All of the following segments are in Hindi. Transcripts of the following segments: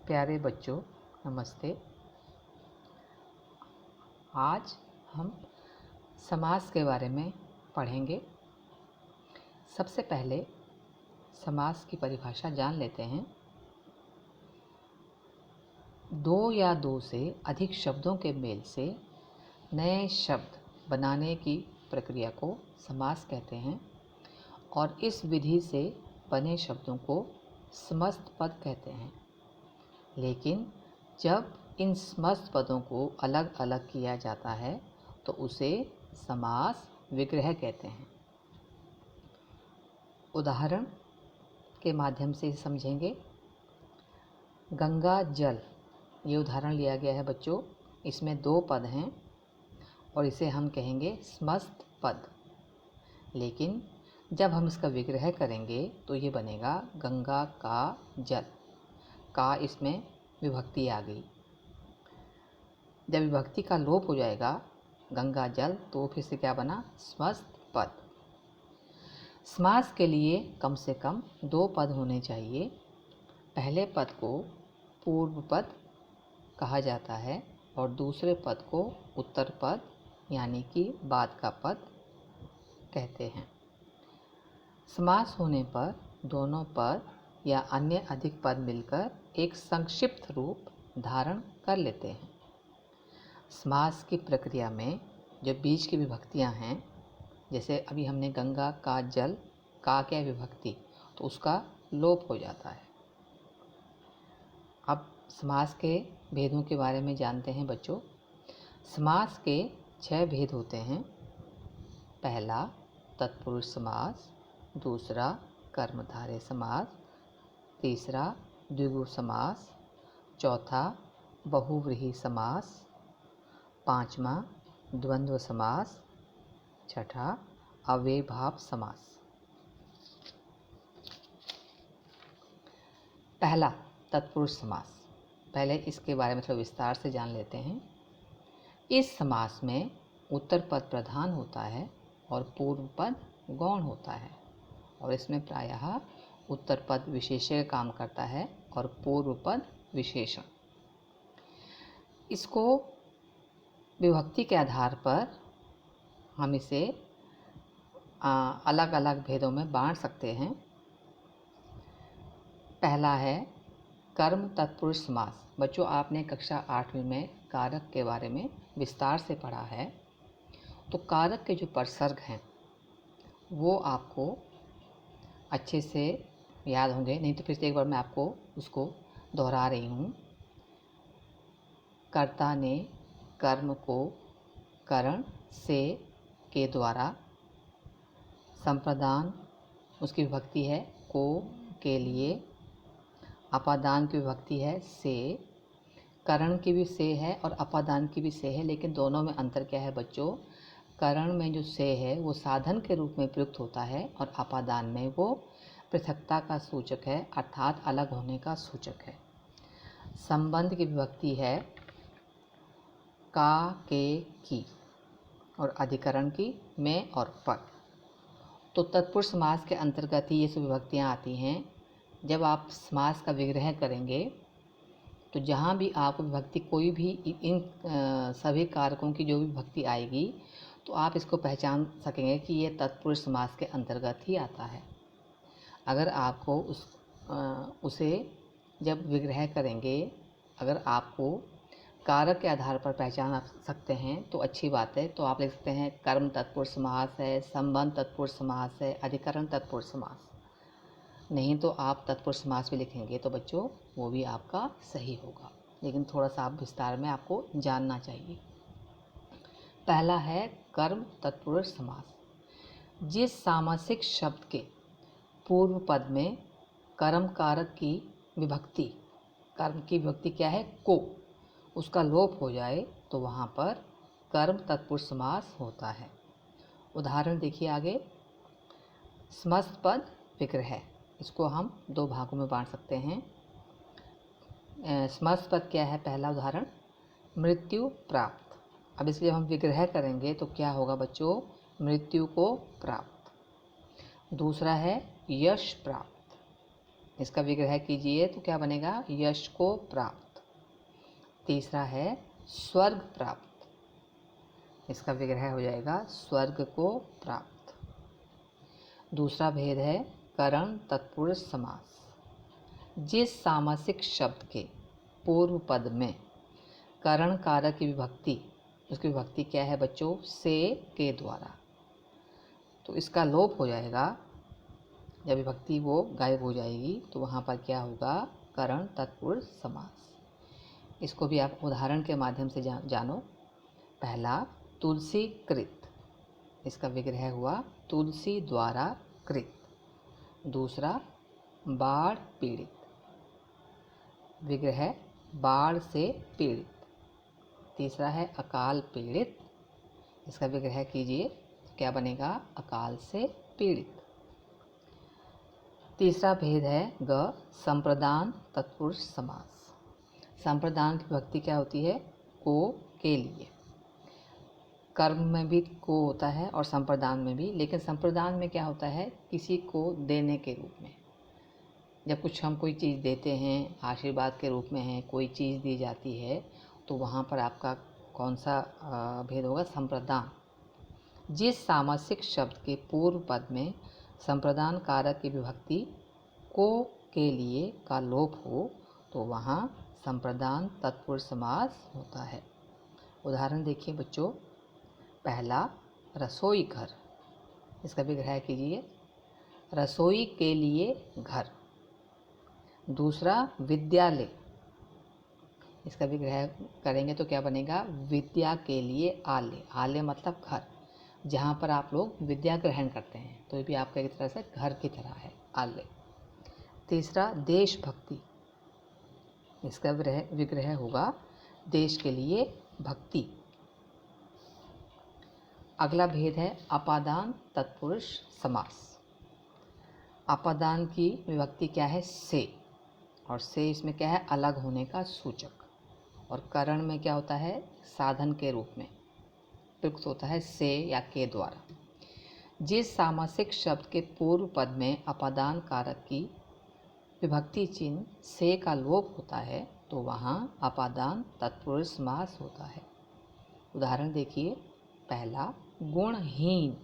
प्यारे बच्चों, नमस्ते। आज हम समास के बारे में पढ़ेंगे। सबसे पहले समास की परिभाषा जान लेते हैं। दो या दो से अधिक शब्दों के मेल से नए शब्द बनाने की प्रक्रिया को समास कहते हैं और इस विधि से बने शब्दों को समस्त पद कहते हैं। लेकिन जब इन समस्त पदों को अलग अलग किया जाता है तो उसे समास विग्रह कहते हैं। उदाहरण के माध्यम से समझेंगे। गंगा जल, ये उदाहरण लिया गया है बच्चों। इसमें दो पद हैं और इसे हम कहेंगे समस्त पद। लेकिन जब हम इसका विग्रह करेंगे तो ये बनेगा गंगा का जल। का इसमें विभक्ति आ गई। जब विभक्ति का लोप हो जाएगा गंगा जल, तो फिर से क्या बना? समस्त पद। समास के लिए कम से कम दो पद होने चाहिए। पहले पद को पूर्व पद कहा जाता है और दूसरे पद को उत्तर पद यानी कि बाद का पद कहते हैं। समास होने पर दोनों पद या अन्य अधिक पद मिलकर एक संक्षिप्त रूप धारण कर लेते हैं। समास की प्रक्रिया में जो बीच की विभक्तियां हैं, जैसे अभी हमने गंगा का जल, का क्या विभक्ति, तो उसका लोप हो जाता है। अब समास के भेदों के बारे में जानते हैं बच्चों। समास के 6 भेद होते हैं। पहला तत्पुरुष समास, दूसरा कर्मधारय समास, तीसरा द्विगु समास, चौथा बहुव्रीहि समास, पांचवा द्वंद्व समास, छठा अव्ययीभाव समास। पहला तत्पुरुष समास, पहले इसके बारे में थोड़ा विस्तार से जान लेते हैं। इस समास में उत्तर पद प्रधान होता है और पूर्व पद गौण होता है और इसमें प्रायः उत्तर पद विशेष्य का काम करता है और पूर्व पद विशेषण। इसको विभक्ति के आधार पर हम इसे अलग अलग भेदों में बांट सकते हैं। पहला है कर्म तत्पुरुष समास। बच्चों, आपने कक्षा 8वीं में कारक के बारे में विस्तार से पढ़ा है। तो कारक के जो परसर्ग हैं वो आपको अच्छे से याद होंगे, नहीं तो फिर से एक बार मैं आपको उसको दोहरा रही हूँ। कर्ता ने कर्म को करण से के द्वारा, संप्रदान उसकी विभक्ति है को के लिए, अपादान की विभक्ति है से, करण की भी से है और अपादान की भी से है, लेकिन दोनों में अंतर क्या है बच्चों? करण में जो से है वो साधन के रूप में प्रयुक्त होता है और अपादान में वो पृथकता का सूचक है, अर्थात अलग होने का सूचक है। संबंध की विभक्ति है का, के, की और अधिकरण की में और पर। तो तत्पुरुष समास के अंतर्गत ही ये सब विभक्तियाँ आती हैं। जब आप समास का विग्रह करेंगे तो जहाँ भी आपको विभक्ति कोई भी इन सभी कारकों की जो भी विभक्ति आएगी तो आप इसको पहचान सकेंगे कि ये तत्पुरुष समास के अंतर्गत ही आता है। अगर आपको उसे जब विग्रह करेंगे, अगर आपको कारक के आधार पर पहचान सकते हैं तो अच्छी बात है। तो आप लिख सकते हैं कर्म तत्पुरुष समास है, संबंध तत्पुरुष समास है, अधिकरण तत्पुरुष समास। नहीं तो आप तत्पुरुष समास भी लिखेंगे तो बच्चों वो भी आपका सही होगा, लेकिन थोड़ा सा आप विस्तार में आपको जानना चाहिए। पहला है कर्म तत्पुरुष समास। जिस सामासिक शब्द के पूर्व पद में कर्म कारक की विभक्ति, कर्म की विभक्ति क्या है? को, उसका लोप हो जाए तो वहाँ पर कर्म तत्पुरुष समास होता है। उदाहरण देखिए आगे। समस्त पद विग्रह, इसको हम दो भागों में बांट सकते हैं। समस्त पद क्या है? पहला उदाहरण मृत्यु प्राप्त। अब इसलिए हम विग्रह करेंगे तो क्या होगा बच्चों? मृत्यु को प्राप्त। दूसरा है यश प्राप्त। इसका विग्रह कीजिए तो क्या बनेगा? यश को प्राप्त। तीसरा है स्वर्ग प्राप्त, इसका विग्रह हो जाएगा स्वर्ग को प्राप्त। दूसरा भेद है करण तत्पुरुष समास। जिस सामासिक शब्द के पूर्व पद में करण कारक की विभक्ति, उसकी विभक्ति क्या है बच्चों? से के द्वारा, तो इसका लोप हो जाएगा। जब विभक्ति वो गायब हो जाएगी तो वहाँ पर क्या होगा? करण तत्पुरुष समास। इसको भी आप उदाहरण के माध्यम से जानो। पहला तुलसी कृत, इसका विग्रह हुआ तुलसी द्वारा कृत। दूसरा बाढ़ पीड़ित, विग्रह बाढ़ से पीड़ित। तीसरा है अकाल पीड़ित, इसका विग्रह कीजिए क्या बनेगा? अकाल से पीड़ित। तीसरा भेद है ग संप्रदान तत्पुरुष समास। संप्रदान की विभक्ति क्या होती है? को, के लिए। कर्म में भी को होता है और संप्रदान में भी, लेकिन संप्रदान में क्या होता है? किसी को देने के रूप में। जब कुछ हम कोई चीज़ देते हैं, आशीर्वाद के रूप में है, कोई चीज़ दी जाती है, तो वहाँ पर आपका कौन सा भेद होगा? संप्रदान। जिस सामासिक शब्द के पूर्व पद में संप्रदान कारक की विभक्ति को, के लिए का लोप हो तो वहाँ संप्रदान तत्पुरुष समास होता है। उदाहरण देखिए बच्चों। पहला रसोई घर, इसका विग्रह कीजिए रसोई के लिए घर। दूसरा विद्यालय, इसका विग्रह करेंगे तो क्या बनेगा? विद्या के लिए आलय। आलय मतलब घर, जहाँ पर आप लोग विद्या ग्रहण करते हैं, तो ये भी आपका एक तरह से घर की तरह है, आलय। तीसरा देशभक्ति, इसका विग्रह होगा देश के लिए भक्ति। अगला भेद है अपादान तत्पुरुष समास। अपादान की विभक्ति क्या है? से, और से इसमें क्या है? अलग होने का सूचक। और करण में क्या होता है? साधन के रूप में प्रयुक्त होता है से या के द्वारा। जिस सामासिक शब्द के पूर्व पद में अपादान कारक की विभक्ति चिन्ह से का लोप होता है तो वहाँ अपादान तत्पुरुष समास होता है। उदाहरण देखिए। पहला गुणहीन,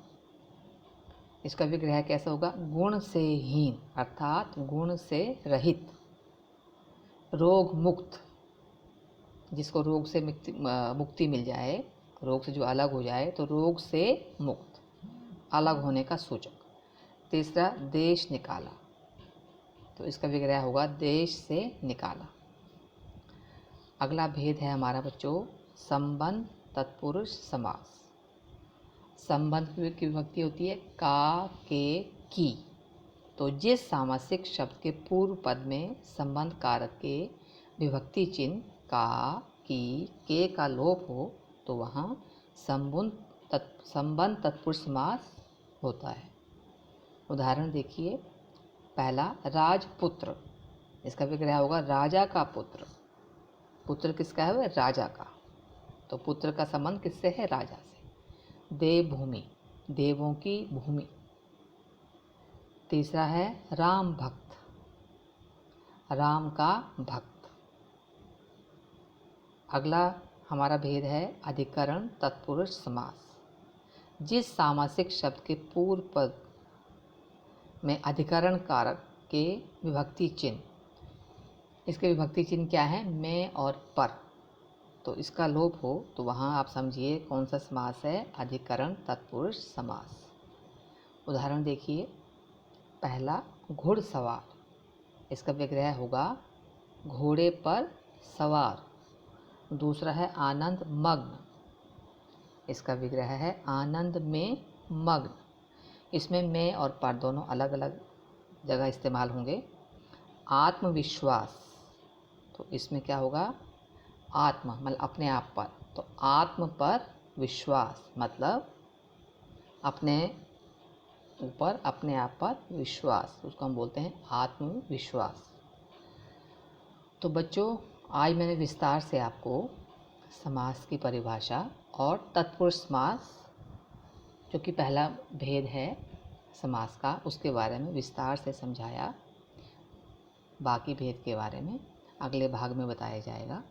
इसका विग्रह कैसा होगा? गुण से हीन, अर्थात गुण से रहित। रोग मुक्त, जिसको रोग से मुक्ति मिल जाए, रोग से जो अलग हो जाए, तो रोग से मुक्त, अलग होने का सूचक। तीसरा देश निकाला, तो इसका विग्रह होगा देश से निकाला। अगला भेद है हमारा बच्चों संबंध तत्पुरुष समास। संबंध की विभक्ति होती है का, के, की। तो जिस सामासिक शब्द के पूर्व पद में संबंध कारक के विभक्ति चिन्ह का, की, के का लोप हो तो वहाँ संबंध तत्पुरुष समास होता है। उदाहरण देखिए। पहला राजपुत्र, इसका विग्रह होगा राजा का पुत्र। पुत्र किसका है? राजा का। तो पुत्र का संबंध किससे है? राजा से। देवभूमि, देवों की भूमि। तीसरा है राम भक्त, राम का भक्त। अगला हमारा भेद है अधिकरण तत्पुरुष समास। जिस सामासिक शब्द के पूर्व पद में अधिकरण कारक के विभक्ति चिन्ह, इसके विभक्ति चिन्ह क्या है? में और पर, तो इसका लोप हो तो वहाँ आप समझिए कौन सा समास है? अधिकरण तत्पुरुष समास। उदाहरण देखिए। पहला घुड़सवार, इसका विग्रह होगा घोड़े पर सवार। दूसरा है आनंद मग्न, इसका विग्रह है आनंद में मग्न। इसमें में और पर दोनों अलग अलग जगह इस्तेमाल होंगे। आत्मविश्वास, तो इसमें क्या होगा? आत्म मतलब अपने आप पर, तो आत्म पर विश्वास मतलब अपने ऊपर, अपने आप पर विश्वास, उसको हम बोलते हैं आत्मविश्वास। तो बच्चों आज मैंने विस्तार से आपको समास की परिभाषा और तत्पुरुष समास, जो कि पहला भेद है समास का, उसके बारे में विस्तार से समझाया। बाकी भेद के बारे में अगले भाग में बताया जाएगा।